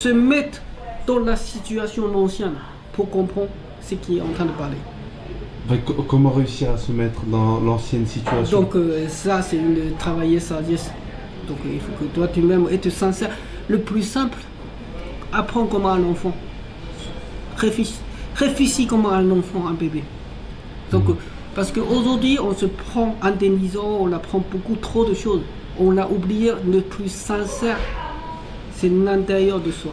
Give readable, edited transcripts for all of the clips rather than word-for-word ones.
se mettre dans la situation ancienne pour comprendre ce qu'il est en train de parler. Comment réussir à se mettre dans l'ancienne situation? Donc ça, c'est travailler sagesse. Donc il faut que toi, tu-même, être sincère. Le plus simple, apprends comme un enfant. Réfléchis comme un enfant, un bébé. Donc, parce qu'aujourd'hui, on se prend indemnisant, on apprend beaucoup trop de choses. On a oublié le plus sincère, c'est l'intérieur de soi.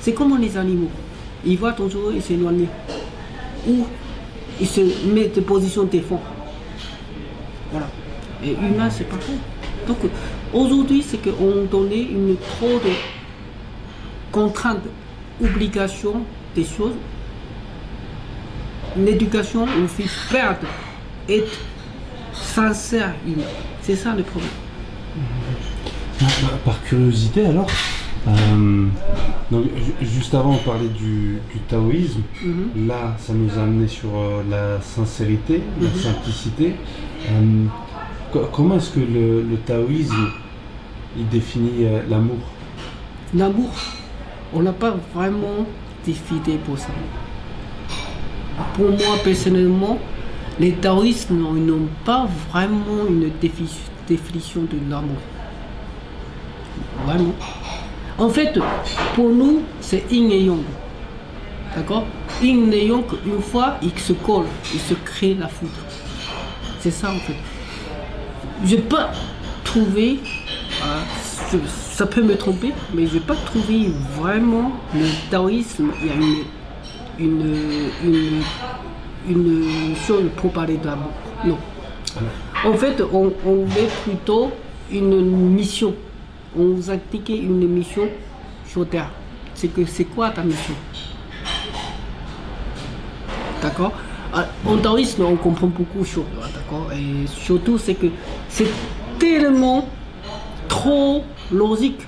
C'est comme les animaux. Ils voient ton jour, ils s'éloignent. Ou ils se mettent en position de défense. Voilà. Et humain, c'est pareil. Donc, aujourd'hui, c'est qu'on donnait trop de contraintes, obligations, des choses. L'éducation nous fait perdre, être sincère humain. C'est ça le problème. Par curiosité alors, donc, juste avant on parlait du taoïsme, là ça nous a amené sur la sincérité, la simplicité. Comment est-ce que le taoïsme il définit l'amour? L'amour, on n'a pas vraiment défini pour ça. Pour moi personnellement, les taoïstes n'ont pas vraiment une définition de l'amour. Vraiment. En fait, pour nous, c'est yin et yang. D'accord? Yin et yang, une fois, ils se collent, ils se créent la foudre. C'est ça en fait. Je peux trouver, ça peut me tromper, mais je n'ai pas trouvé vraiment le taoïsme, il y a une chose pour parler d'amour. Non. En fait, on met plutôt une mission. On vous a indiqué une mission sur Terre. C'est quoi ta mission? D'accord? En taoïsme, on comprend beaucoup de choses. D'accord? Et surtout, c'est que c'est tellement trop logique.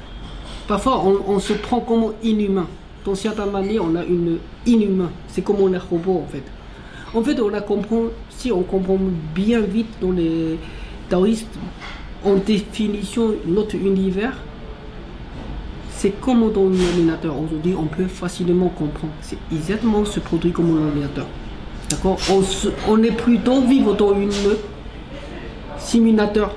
Parfois, on se prend comme inhumain. Dans certaines manières, on a une inhumain. C'est comme on est robot, en fait. En fait, si on comprend bien vite dans les taoïstes, en définition, notre univers, c'est comme dans un ordinateur. Aujourd'hui, on peut facilement comprendre. C'est exactement ce produit comme un ordinateur. D'accord? On est plutôt vivre dans une simulateur.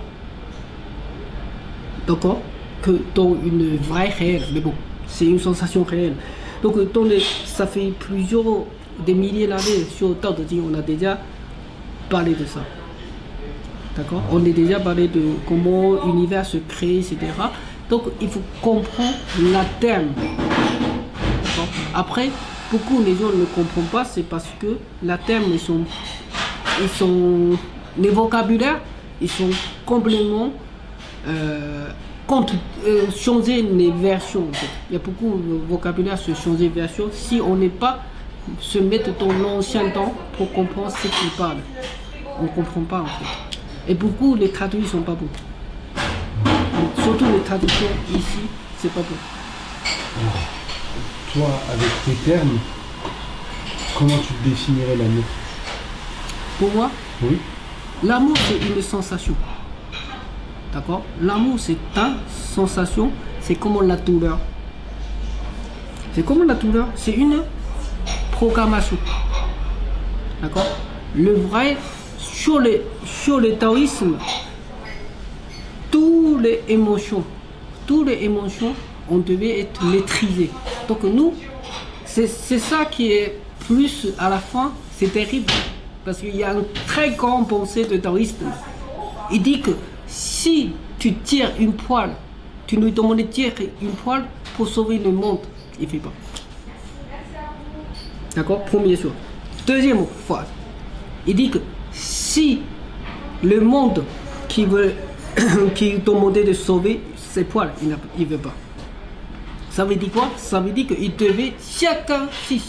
D'accord? Que dans une vraie réelle. Mais bon, c'est une sensation réelle. Donc, ça fait des milliers d'années sur Tao Te Ching, on a déjà parlé de ça. D'accord? On a déjà parlé de comment l'univers se crée, etc. Donc, il faut comprendre la terme. Après, beaucoup de gens ne comprennent pas, c'est parce que la terme, les vocabulaires, ils sont complètement changer les versions. En fait. Il y a beaucoup de vocabulaire sur changer de version. Si on n'est pas se mettre dans l'ancien temps pour comprendre ce qu'ils parlent, on ne comprend pas en fait. Et beaucoup les traductions sont pas bons. Surtout les traductions ici, c'est pas bon. Alors, toi, avec tes termes, comment tu définirais l'amour? Pour moi, oui. L'amour c'est une sensation. D'accord? L'amour c'est une sensation, c'est comme la douleur. C'est comme la douleur, c'est une programmation. D'accord? Le vrai, sur le taoïsme, toutes les émotions, on devait être maîtrisées. Donc nous, c'est ça qui est plus à la fin, c'est terrible. Parce qu'il y a un très grand pensée de taoïsme. Il dit que si tu tires une poêle, tu nous demandes de tirer une poêle pour sauver le monde, il ne fait pas. D'accord? Première chose. Deuxième phrase. Il dit que si le monde qui demandait de sauver ses poils, il ne veut pas. Ça veut dire quoi? Ça veut dire qu'il devait, si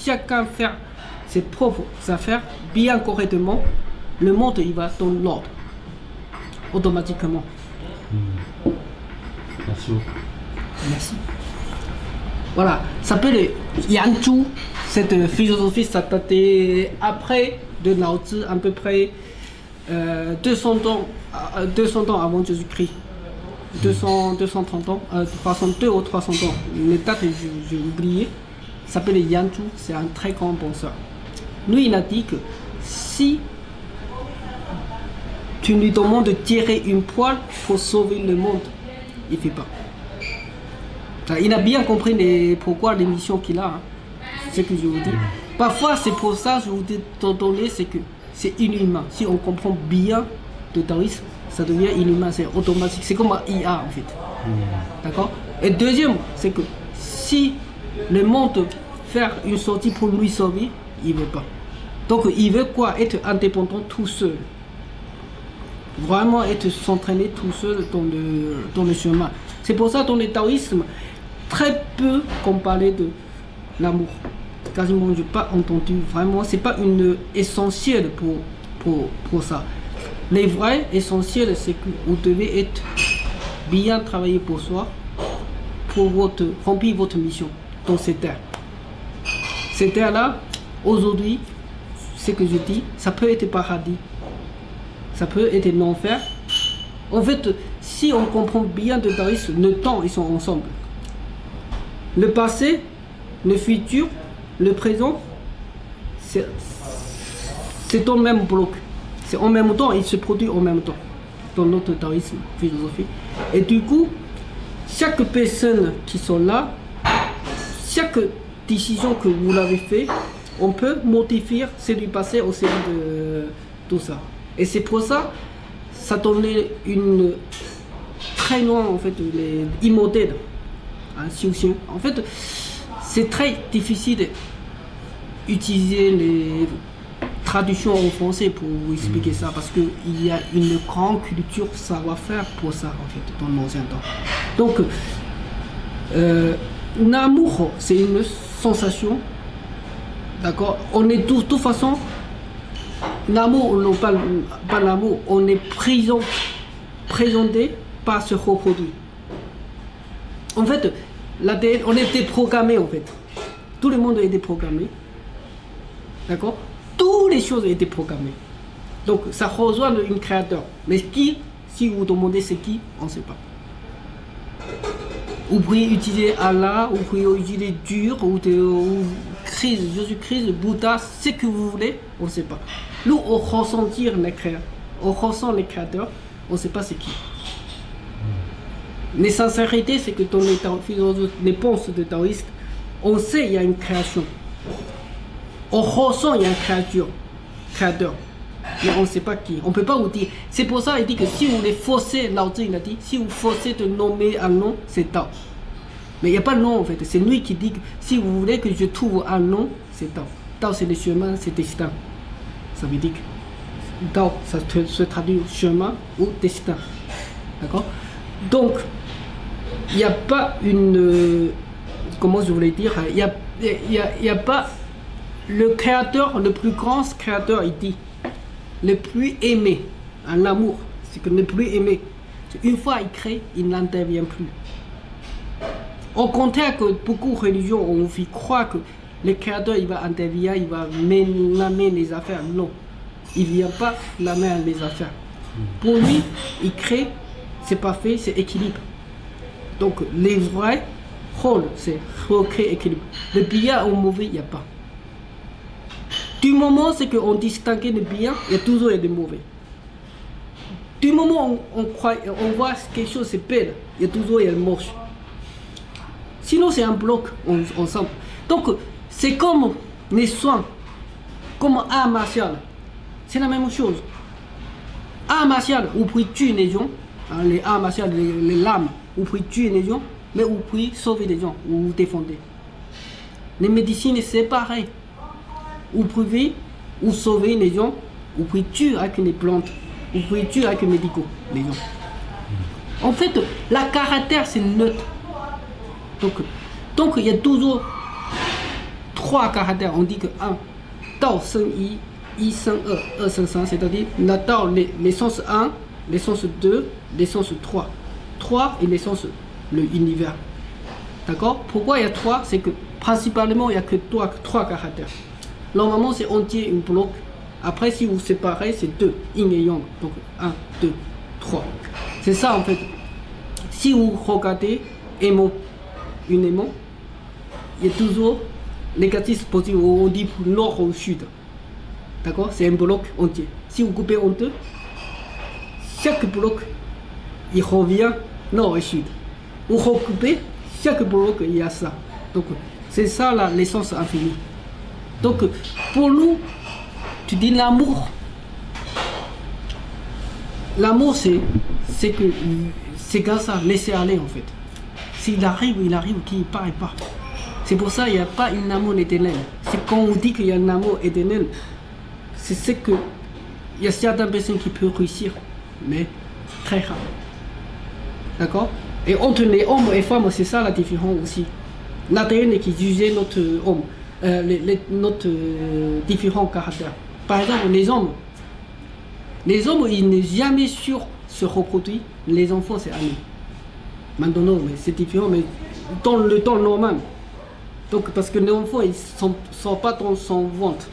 chacun fait ses propres affaires bien correctement, le monde il va dans l'ordre. Automatiquement. Merci beaucoup. Merci. Voilà, ça s'appelle Yang Zhu. Cette philosophie, ça datait après de Lao Tzu, à peu près 200 ans avant Jésus-Christ. 230 ans, 302 ou 300 ans. Les dates, j'ai oublié. Il s'appelle Yan Zhu, c'est un très grand penseur. Lui, il a dit que si tu lui demandes de tirer une poêle pour sauver le monde, il ne fait pas. Il a bien compris pourquoi les missions qu'il a. Hein. C'est ce que je vous dis. Parfois, c'est pour ça que je vous dis donner, c'est que c'est inhumain. Si on comprend bien le taoïsme, ça devient inhumain, c'est automatique. C'est comme un IA en fait. D'accord. Et deuxième, c'est que si le monde fait une sortie pour lui sauver, il ne veut pas. Donc il veut quoi? Être indépendant tout seul. Vraiment être s'entraîner tout seul dans le chemin. C'est pour ça dans le taoïsme, très peu qu'on parlait de l'amour. Quasiment je n'ai pas entendu vraiment, c'est pas une essentielle pour ça. Les vrais essentiels, c'est que vous devez être bien travaillé pour soi, pour remplir votre mission dans cette terre. Cette terre-là, aujourd'hui, ce que je dis, ça peut être paradis, ça peut être l'enfer. En fait, si on comprend bien le taoïsme, le temps, ils sont ensemble. Le passé, le futur, le présent, c'est dans le même bloc. C'est en même temps, il se produit en même temps dans notre taoïsme, philosophie. Et du coup, chaque personne qui sont là, chaque décision que vous l'avez fait, on peut modifier c'est du passé au sein de tout ça. Et c'est pour ça, ça donnait une très loin en fait, les immortels, hein, Xiu. En fait, c'est très difficile d'utiliser les traductions en français pour vous expliquer ça, parce qu'il y a une grande culture savoir-faire pour ça en fait dans l'ancien temps. Donc, l'amour, c'est une sensation, d'accord. On est de toute façon, l'amour, non pas l'amour, on est présenté par ce reproduit. En fait, l'ADN, on était programmé en fait. Tout le monde a été programmé, d'accord. Toutes les choses ont été programmées. Donc ça rejoint un créateur. Mais qui, si vous demandez c'est qui, on ne sait pas. Vous pouvez utiliser Allah, vous pouvez utiliser Dieu, ou Christ, Jésus-Christ, Bouddha, ce que vous voulez, on ne sait pas. Nous, on ressent les créateurs, on ressent les créateurs, on ne sait pas c'est qui. Mais sincérité, c'est que dans les pensées de taoïstes, on sait qu'il y a une création. On ressent qu'il y a un créateur, mais on ne sait pas qui. On ne peut pas vous dire. C'est pour ça qu'il dit que si vous voulez forcer, Lao Tzu il a dit, si vous forcez de nommer un nom, c'est Tao. Mais il n'y a pas de nom en fait. C'est lui qui dit que si vous voulez que je trouve un nom, c'est Tao. Tao c'est le chemin, c'est destin. Ça veut dire que Tao, ça se traduit chemin ou destin. D'accord. Donc, il n'y a pas une... comment je voulais dire, il n'y a pas... Le créateur, le plus grand créateur, il dit, le plus aimé, un amour, c'est que le plus aimé. Une fois il crée, il n'intervient plus. Au contraire que beaucoup de religions ont fait croire que le créateur il va intervenir, il va mener les affaires. Non, il ne vient pas la main les affaires. Pour lui, il crée, c'est parfait, c'est équilibre. Donc les vrais rôles, c'est recréer équilibre. Le bien ou mauvais, il n'y a pas. Du moment c'est qu'on distingue le bien, il y a toujours des mauvais. Du moment on voit quelque chose c'est belle, il y a toujours le moche. Sinon c'est un bloc ensemble. Donc c'est comme les soins, comme art martial. C'est la même chose. Art martial, vous pouvez tuer les gens, hein, les arts martiaux, les lames, vous pouvez tuer les gens, mais vous pouvez sauver les gens, ou vous défendre. Les médecines c'est pareil. Vous pouvez ou sauver les gens, vous pouvez tuer avec les plantes, vous pouvez tuer avec les médicaux, les gens. En fait, la caractère c'est neutre. Donc il y a toujours trois caractères. On dit que 1, Tao Shen Yi, Yi Shen E, E Shen San, c'est-à-dire la Tao, l'essence 1, l'essence 2, l'essence 3. 3 et l'essence, l'univers. D'accord. Pourquoi il y a 3? C'est que principalement il n'y a que 3 caractères. Normalement, c'est entier, une bloc. Après, si vous séparez, c'est 2, yin et yang. Donc, 1, 2, 3. C'est ça, en fait. si vous regardez aimant, une aimant, il y a toujours négatif, positif, on dit nord ou sud. D'accord? C'est un bloc entier. Si vous coupez en deux, chaque bloc, il revient nord et sud. Vous recoupez, chaque bloc, il y a ça. Donc, c'est ça l'essence infinie. Donc, pour nous, tu dis l'amour. L'amour, c'est que c'est comme ça, laisser aller en fait. S'il arrive, il arrive, qu'il part, il part. C'est pour ça qu'il n'y a pas un amour éternel. C'est quand on dit qu'il y a un amour éternel, c'est ce que il y a certaines personnes qui peuvent réussir, mais très rare. D'accord? Et entre les hommes et femmes, c'est ça la différence aussi. L'ADN qui jugeait notre homme, notre différents caractères. Par exemple, les hommes, ils n'est jamais sûr se reproduire. Les enfants, c'est année. Maintenant, mais c'est différent, mais dans le temps normal. Donc, parce que les enfants, ils ne sont pas dans son ventre.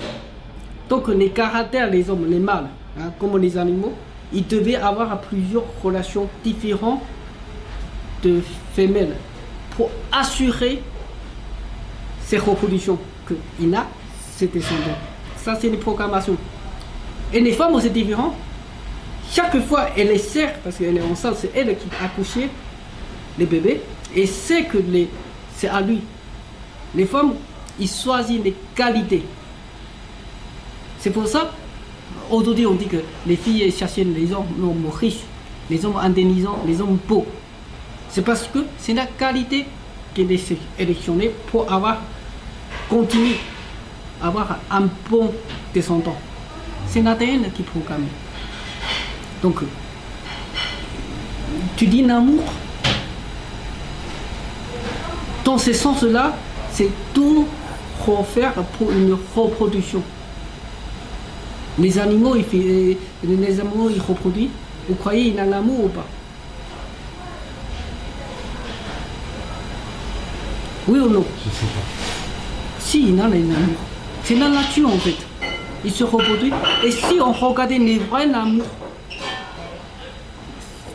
Donc, les caractères, les hommes, les mâles, hein, comme les animaux, ils devaient avoir plusieurs relations différentes de femelles pour assurer ces reproductions qu'il a, ses descendants. Ça, c'est une programmation. Et les femmes, c'est différent. Chaque fois, elle est sert, parce qu'elle est enceinte, c'est elle qui a accouché les bébés, et c'est que c'est à lui. Les femmes, ils choisissent les qualités. C'est pour ça, aujourd'hui, on dit que les filles cherchent les hommes riches, les hommes indemnisants, les hommes beaux. C'est parce que c'est la qualité qu'elle est sélectionnée pour continuer à avoir un bon descendant. C'est l'ADN qui programme. Donc, tu dis l'amour. Dans ce sens-là, c'est tout refaire pour une reproduction. Les animaux, ils reproduisent. Vous croyez qu'il a l'amour ou pas? Oui ou non? Je sais pas. Si, il a l'amour. C'est la nature en fait. Il se reproduit. Et si on regardait les vrais amours,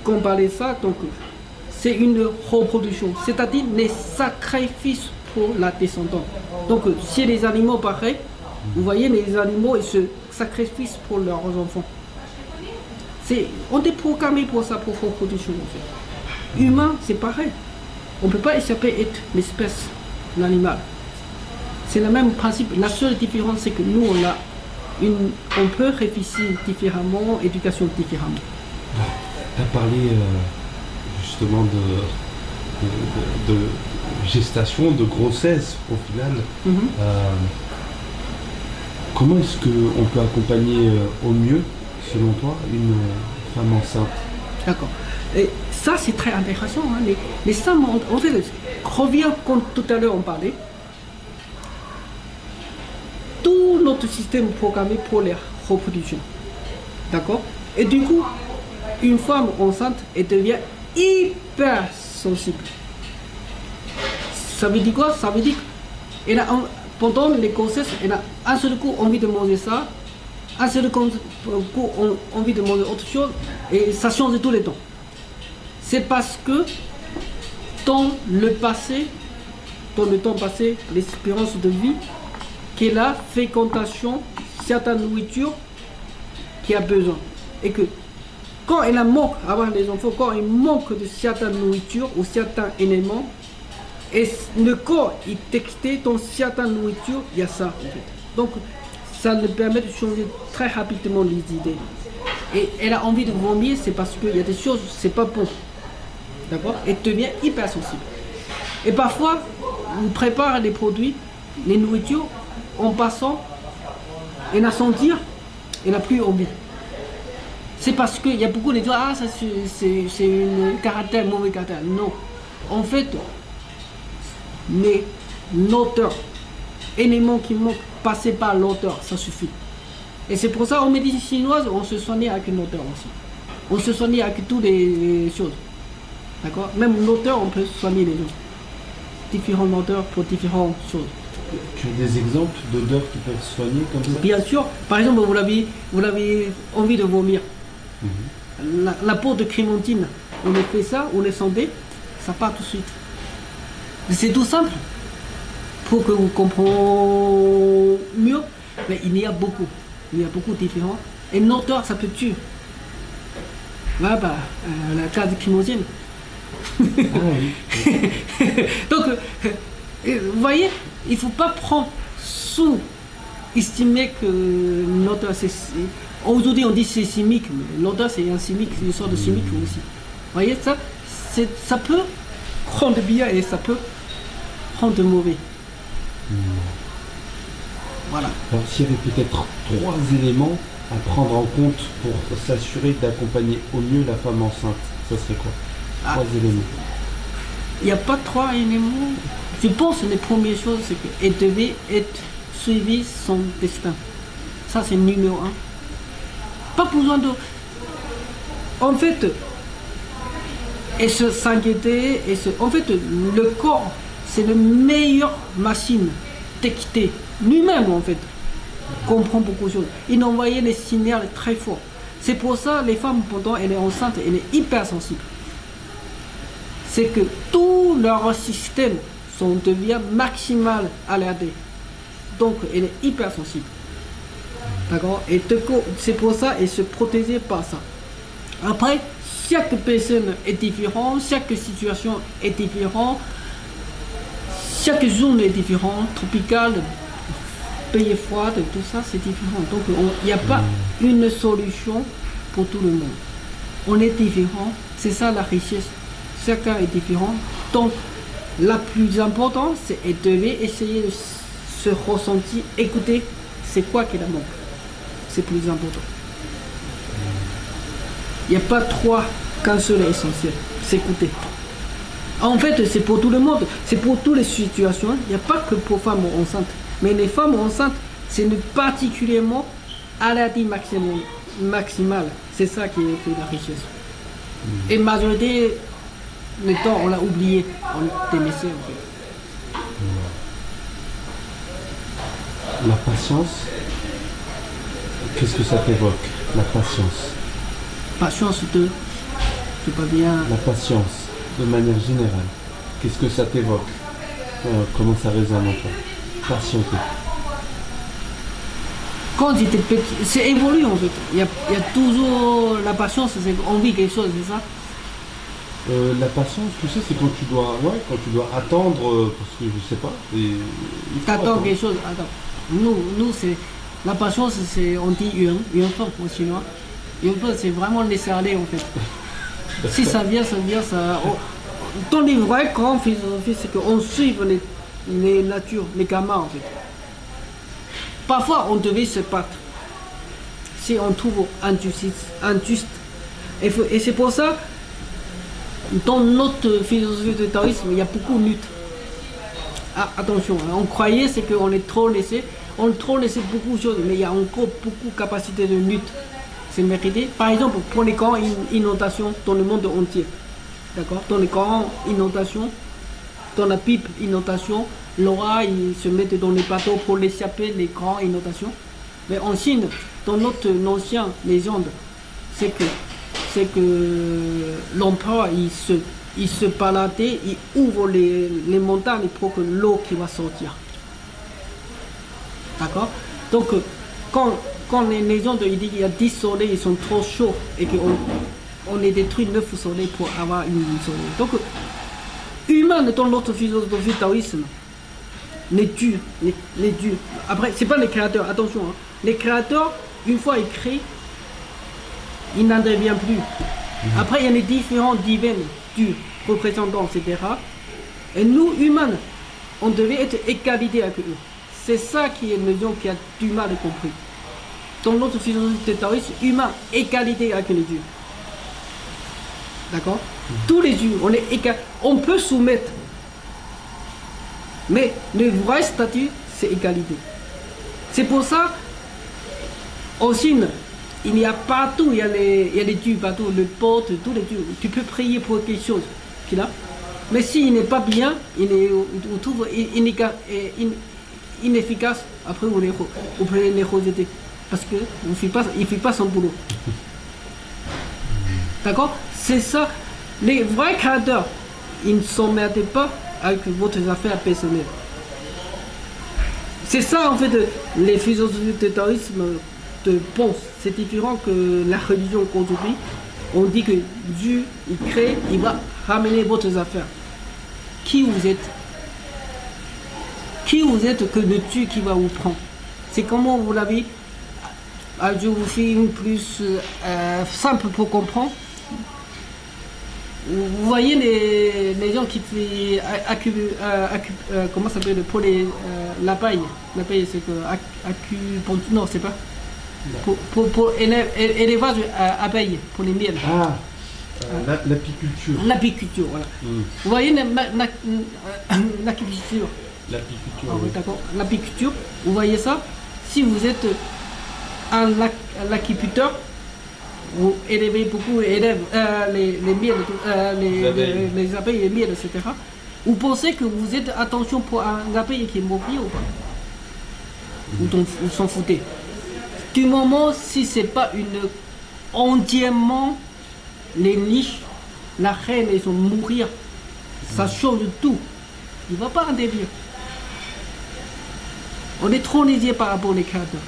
comparer ça, donc c'est une reproduction, c'est-à-dire les sacrifices pour la descendance. Donc si les animaux pareils, vous voyez les animaux, ils se sacrifient pour leurs enfants. On est programmé pour ça, pour reproduction en fait. Humain, c'est pareil. On ne peut pas échapper à être l'espèce, l'animal. C'est le même principe. La seule différence, c'est que nous, on peut réfléchir différemment, éducation différemment. Tu as parlé justement de gestation, de grossesse au final. Comment est-ce qu'on peut accompagner au mieux, selon toi, une femme enceinte? D'accord. Et ça, c'est très intéressant. Hein. Les femmes, en fait, revient comme tout à l'heure on parlait. Tout notre système est programmé pour les reproductions. D'accord? Et du coup, une femme enceinte, elle devient hyper sensible. Ça veut dire quoi? Ça veut dire qu'elle a, pendant les grossesses, elle a un seul coup envie de manger ça, un seul coup envie de manger autre chose, et ça change tous les temps. C'est parce que dans le temps passé, l'espérance de vie, qu'elle a fréquentation certaines nourritures qui a besoin. Et que quand elle a manque avoir les enfants, quand il manque de certaines nourritures ou certains éléments, et le corps est texté dans certaines nourritures, il y a ça en fait. Donc ça lui permet de changer très rapidement les idées. Et elle a envie de vomir, c'est parce qu'il y a des choses, c'est pas bon. D'accord? Elle devient hypersensible. Et parfois, on prépare les produits, les nourritures, en passant, elle a sentir, elle n'a plus envie. C'est parce qu'il y a beaucoup de gens, ah, ça c'est un caractère, mauvais caractère. Non. En fait, mais l'auteur, élément qui manque, passer par l'auteur, ça suffit. Et c'est pour ça qu'en médecine chinoise, on se soigne avec une auteur aussi. On se soigne avec toutes les choses. D'accord? Même l'auteur, on peut soigner les gens. Différents auteurs pour différentes choses. Tu as des exemples d'odeurs qui peuvent soigner comme ça? Bien sûr. Par exemple, vous l'avez envie de vomir. La peau de clémentine, on fait ça, on les sentait, ça part tout de suite. C'est tout simple. Pour que vous compreniez mieux, mais il y a beaucoup. Il y a beaucoup de différents. Et une auteur, ça peut tuer. Voilà, la case climogène. Ah, oui. Donc, vous voyez, il ne faut pas prendre sous-estimer que l'auteur, c'est... Aujourd'hui, on dit c'est chimique, mais l'auteur, c'est un chimique, c'est une sorte de chimique aussi. Vous voyez, ça peut rendre bien et ça peut rendre mauvais. Voilà. Alors, s'il y avait peut-être 3 éléments à prendre en compte pour s'assurer d'accompagner au mieux la femme enceinte, ça serait quoi? 3 éléments. Il n'y a pas 3 éléments. Je pense que les premières choses, c'est qu'elle devait être suivie son destin. Ça, c'est numéro 1. Pas besoin de... En fait, et se s'inquiéter, en fait, le corps, c'est la meilleure machine d'équité. Lui-même, en fait, comprend beaucoup de choses. Il envoyait des signaux très forts. C'est pour ça les femmes, pendant elle est enceinte, elle est hypersensible. C'est que tout leur système devient maximal alerté. Donc, elle est hypersensible. D'accord? Et c'est pour ça qu'elle se protégeait par ça. Après, chaque personne est différente, chaque situation est différente, chaque zone est différente, tropicale, pays froid, tout ça c'est différent. Donc il n'y a pas une solution pour tout le monde. On est différent, c'est ça la richesse. Chacun est différent. Donc la plus importante, c'est de essayer de se ressentir, écouter, c'est quoi qui est l'amour. C'est plus important. Il n'y a pas qu'un seul essentiel, s'écouter. En fait, c'est pour tout le monde, c'est pour toutes les situations. Il n'y a pas que pour femmes enceintes. Mais les femmes enceintes, c'est particulièrement maladie maximale. C'est ça qui est la richesse. Et la majorité du temps, on l'a oublié, on délaissé en fait. La patience, qu'est-ce que ça t'évoque, la patience? Patience de... Je sais pas bien... La patience, de manière générale, qu'est-ce que ça t'évoque? Comment ça résonne en toi? Patienter. Quand j'étais petit, c'est évolué en fait. Il y a toujours la patience, c'est on vit quelque chose, c'est ça? La patience, tu sais, c'est quand tu dois attendre, parce que je sais pas. T'attends quelque chose, attends. Nous c'est... La patience, c'est, on dit yuan feng en chinois. Yuan feng, c'est vraiment laisser aller en fait. Si ça vient, ça vient, ça... Dans les vrais grands philosophies, c'est qu'on suit les natures, les gamins en fait. Parfois, on devait se battre. Si on trouve injuste. Et c'est pour ça, dans notre philosophie de taoïsme, il y a beaucoup de luttes. Ah, attention, hein, on croyait c'est qu'on est trop laissé. On a trop laissé beaucoup de choses, mais il y a encore beaucoup de capacité de lutte. C'est mérité. Par exemple, pour les grandes inondations dans le monde entier. D'accord? Dans les grandes inondations, dans la pipe inondation, Laura, ils se mettent dans les bateaux pour échapper les grandes inondations. Mais en Chine, dans notre ancienne légende, c'est que l'empereur, il se baladait, il ouvre les montagnes pour que l'eau qui va sortir. D'accord? Donc, quand les gens disent qu'il y a 10 soleils, ils sont trop chauds et qu'on est détruit 9 soleils pour avoir une soleil. Donc, humain dans notre philosophie taoïsme, les dieux. Après, c'est pas les créateurs, attention. Hein. Les créateurs, une fois ils créent, ils n'interviennent plus. Après, il y a les différents divins, dieux, représentants, etc. Et nous, humains, on devait être égalité avec eux. C'est ça qui est une notion qui a du mal à comprendre. Dans notre philosophie taoïste, humain, égalité avec les dieux. D'accord? Tous les dieux, on est égal. On peut soumettre. Mais le vrai statut, c'est égalité. C'est pour ça, en Chine, il y a partout, il y a les dieux partout, le porte, tous les dieux. Tu peux prier pour quelque chose qu'il a. Mais s'il n'est pas bien, vous trouvez inefficace, après vous pouvez les rejeter. Parce qu'il ne fait pas son boulot. D'accord? C'est ça. Les vrais créateurs, ils ne s'emmerdent pas avec votre affaire personnelle. C'est ça en fait les philosophies du taoïsme pensent. C'est différent que la religion qu'aujourd'hui. On dit que Dieu, il crée, il va ramener votre affaires. Qui vous êtes? Qui vous êtes que le Dieu qui va vous prendre? C'est comment vous l'avez. Je vous fais une plus simple pour comprendre. Vous voyez les gens qui font comment ça s'appelle pour la paille. La paille c'est que acupuncture, non c'est pas. Pour élevage abeilles, pour les miels. Ah, l'apiculture. L'apiculture, voilà. Vous voyez l'apiculture. L'apiculture, Ah, oui. d'accord. L'apiculture, vous voyez ça? Si vous êtes un apiculteur, vous élevez beaucoup les miels, les abeilles, les miels, etc. Vous pensez que vous êtes attention pour un abeille qui est mort ou pas? Vous s'en foutez. Du moment si c'est pas une entièrement les niches, la reine ils vont mourir, ça change tout. Il va pas en délire. On est trop léger par rapport aux cadres.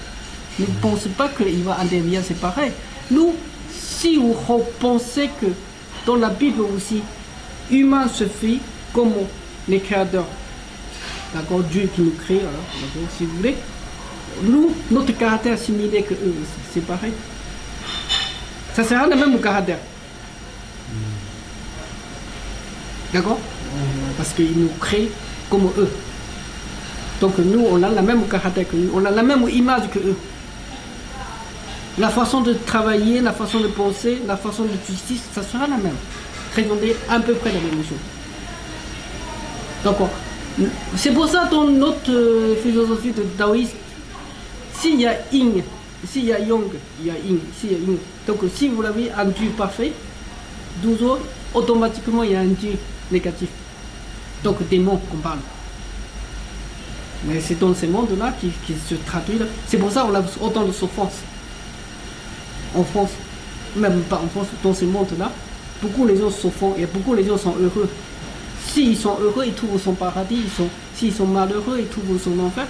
Ne pensez pas qu'il va en délire, c'est pareil. Nous, si vous pensez que dans la Bible aussi, humain se fait comme les créateurs, d'accord, Dieu qui nous crée, d'accord, si vous voulez. Nous, notre caractère est similaire que eux aussi, c'est pareil. Ça sera le même caractère. D'accord? Parce qu'ils nous créent comme eux. Donc nous, on a la même caractère que eux, on a la même image que eux. La façon de travailler, la façon de penser, la façon de justice, ça sera la même. Raisonner à peu près la même chose. D'accord? C'est pour ça dans notre philosophie de taoïste, s'il y a yin, s'il y a yang, il y a yin, s'il y a yin. Donc si vous avez un dieu parfait, 12 autres, automatiquement il y a un dieu négatif. Donc démon qu'on parle. Mais c'est dans ce monde-là qui se traduit là. C'est pour ça qu'on a autant de souffrance. En France, même pas en France, dans ce monde-là, beaucoup les gens souffrent et beaucoup les gens sont heureux. S'ils sont heureux, ils trouvent son paradis. S'ils sont malheureux, ils trouvent son enfer.